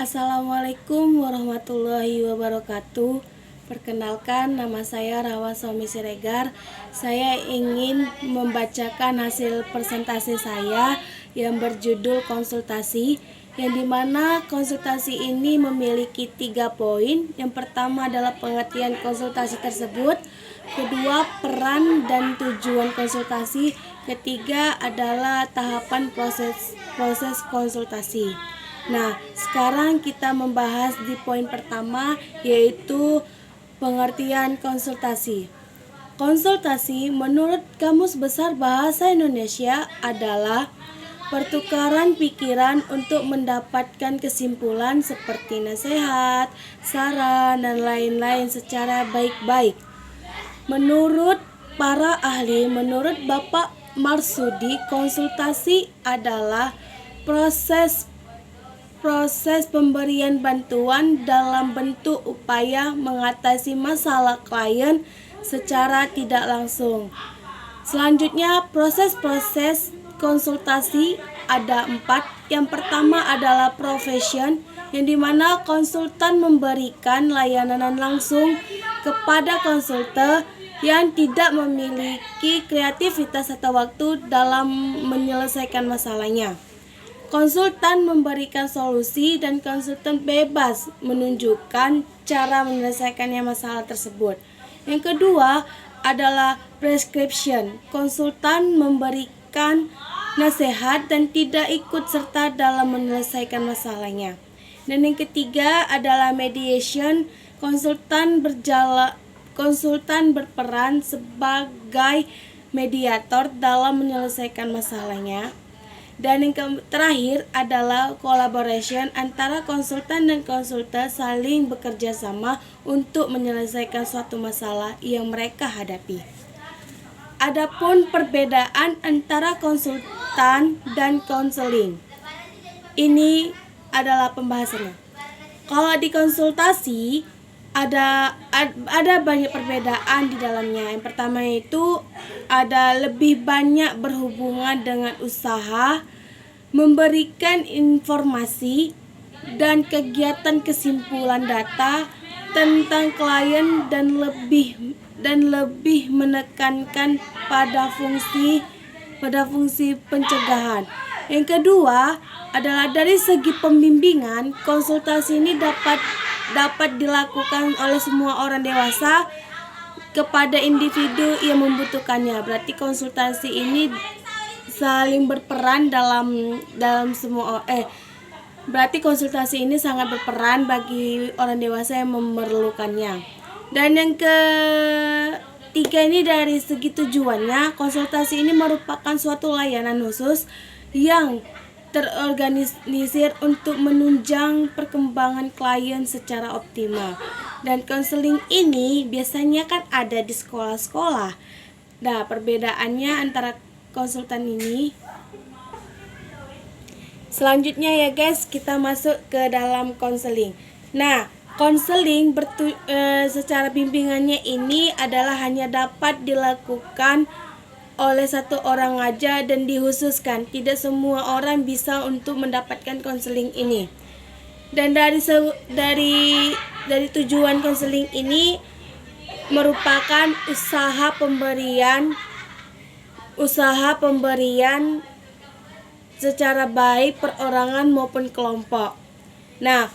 Assalamualaikum warahmatullahi wabarakatuh. Perkenalkan, nama saya Rawa Somi Siregar. Saya ingin membacakan hasil presentasi saya yang berjudul konsultasi, yang dimana konsultasi ini memiliki 3 poin. Yang pertama adalah pengertian konsultasi tersebut, kedua peran dan tujuan konsultasi, ketiga adalah tahapan proses konsultasi. Nah, sekarang kita membahas di poin pertama, yaitu pengertian konsultasi. Konsultasi menurut Kamus Besar Bahasa Indonesia adalah pertukaran pikiran untuk mendapatkan kesimpulan seperti nasihat, saran, dan lain-lain secara baik-baik. Menurut para ahli, menurut Bapak Marsudi, konsultasi adalah proses pemberian bantuan dalam bentuk upaya mengatasi masalah klien secara tidak langsung. Selanjutnya, proses konsultasi ada 4. Yang pertama adalah profession, yang dimana konsultan memberikan layanan langsung kepada konsultan yang tidak memiliki kreativitas atau waktu dalam menyelesaikan masalahnya. Konsultan memberikan solusi dan konsultan bebas menunjukkan cara menyelesaikannya masalah tersebut. Yang kedua adalah prescription. Konsultan memberikan nasihat dan tidak ikut serta dalam menyelesaikan masalahnya. Dan yang ketiga adalah mediation. Konsultan berperan sebagai mediator dalam menyelesaikan masalahnya. Dan yang terakhir adalah collaboration, antara konsultan dan konsultan saling bekerja sama untuk menyelesaikan suatu masalah yang mereka hadapi. Adapun perbedaan antara konsultan dan konseling, ini adalah pembahasannya. Kalau di konsultasi ada banyak perbedaan di dalamnya. Yang pertama itu ada lebih banyak berhubungan dengan usaha, memberikan informasi dan kegiatan kesimpulan data tentang klien dan lebih menekankan pada fungsi pencegahan. Yang kedua adalah dari segi pembimbingan, konsultasi ini dapat dilakukan oleh semua orang dewasa kepada individu yang membutuhkannya. Berarti konsultasi ini saling berperan berarti konsultasi ini sangat berperan bagi orang dewasa yang memerlukannya. Dan yang ketiga ini dari segi tujuannya, konsultasi ini merupakan suatu layanan khusus yang terorganisir untuk menunjang perkembangan klien secara optimal. Dan konseling ini biasanya kan ada di sekolah-sekolah. Nah, perbedaannya antara konsultan ini. Selanjutnya ya guys, kita masuk ke dalam konseling. Nah, konseling secara bimbingannya ini adalah hanya dapat dilakukan oleh satu orang aja dan dikhususkan. Tidak semua orang bisa untuk mendapatkan konseling ini. Dan dari tujuan konseling ini merupakan usaha pemberian secara baik perorangan maupun kelompok. Nah,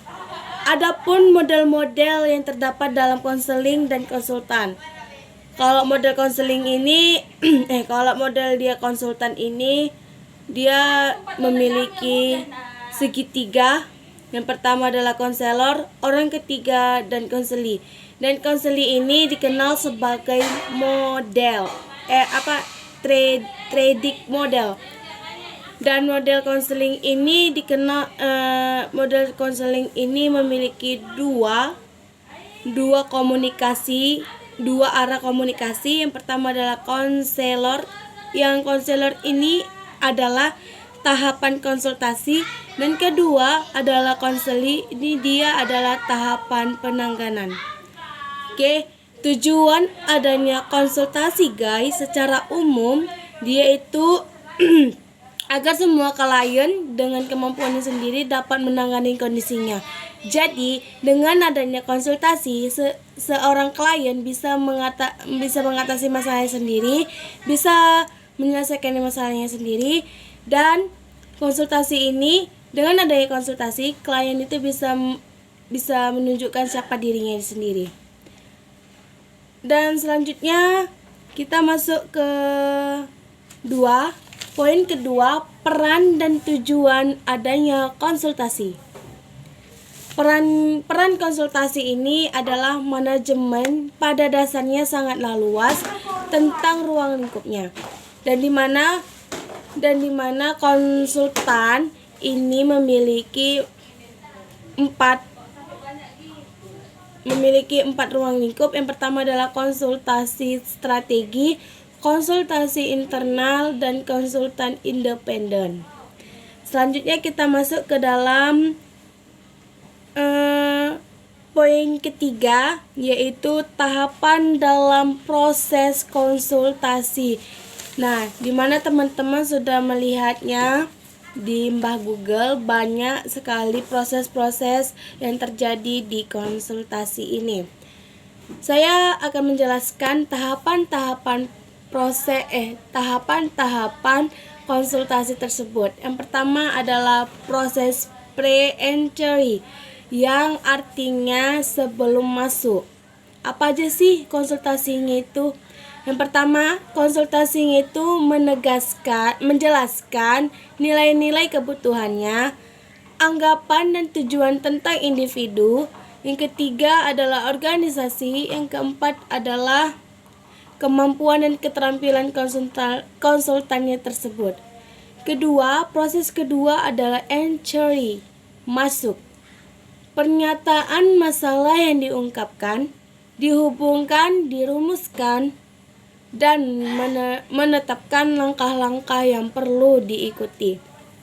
adapun model-model yang terdapat dalam konseling dan konsultan. Kalau model konseling ini, kalau model dia konsultan ini, dia memiliki segitiga. Yang pertama adalah konselor, orang ketiga dan konseli. Dan konseli ini dikenal sebagai model, trading model. Dan model konseling ini model konseling ini memiliki dua arah komunikasi. Yang pertama adalah konselor. Yang konselor ini adalah tahapan konsultasi, dan kedua adalah konseli. Ini dia adalah tahapan penanganan. Oke, tujuan adanya konsultasi guys secara umum dia itu agar semua klien dengan kemampuannya sendiri dapat menangani kondisinya. Jadi, dengan adanya konsultasi, seorang klien bisa mengatasi masalahnya sendiri, bisa menyelesaikan masalahnya sendiri, dan dengan adanya konsultasi, klien itu bisa menunjukkan siapa dirinya sendiri. Dan selanjutnya kita masuk ke poin kedua, peran dan tujuan adanya konsultasi. Peran konsultasi ini adalah manajemen, pada dasarnya sangatlah luas tentang ruang lingkupnya. Dan di mana konsultan ini memiliki empat ruang lingkup. Yang pertama adalah konsultasi strategi, konsultasi internal, dan konsultan independen. Selanjutnya kita masuk ke dalam poin ketiga, yaitu tahapan dalam proses konsultasi. Nah, di mana teman-teman sudah melihatnya di Mbah Google, banyak sekali proses-proses yang terjadi di konsultasi ini. Saya akan menjelaskan tahapan-tahapan konsultasi tersebut. Yang pertama adalah proses pre-entry, yang artinya sebelum masuk. Apa aja sih konsultasinya itu? Yang pertama, konsultasinya itu menjelaskan nilai-nilai kebutuhannya, anggapan dan tujuan tentang individu. Yang ketiga adalah organisasi. Yang keempat adalah kemampuan dan keterampilan konsultannya tersebut. Proses kedua adalah entry, masuk. Pernyataan masalah yang diungkapkan, dihubungkan, dirumuskan, dan menetapkan langkah-langkah yang perlu diikuti.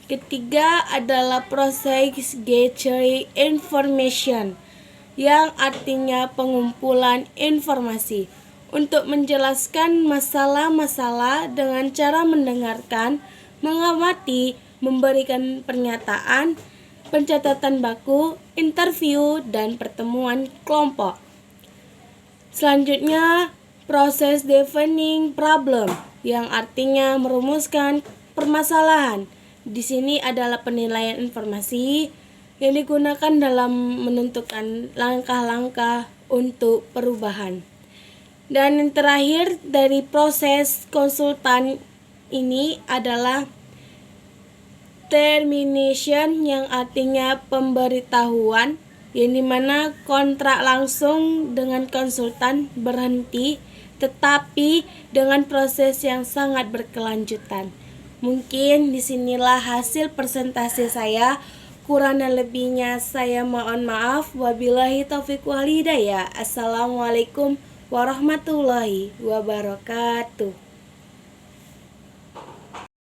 Ketiga adalah proses gathering information, yang artinya pengumpulan informasi untuk menjelaskan masalah-masalah dengan cara mendengarkan, mengamati, memberikan pernyataan, pencatatan baku, interview, dan pertemuan kelompok. Selanjutnya, proses defining problem, yang artinya merumuskan permasalahan. Di sini adalah penilaian informasi yang digunakan dalam menentukan langkah-langkah untuk perubahan. Dan yang terakhir dari proses konsultan ini adalah termination, yang artinya pemberitahuan, yang dimana kontrak langsung dengan konsultan berhenti, tetapi dengan proses yang sangat berkelanjutan. Mungkin disinilah hasil presentasi saya. Kurang dan lebihnya saya mohon maaf. Wabillahi taufiq wal hidayah. Assalamualaikum warahmatullahi wabarakatuh.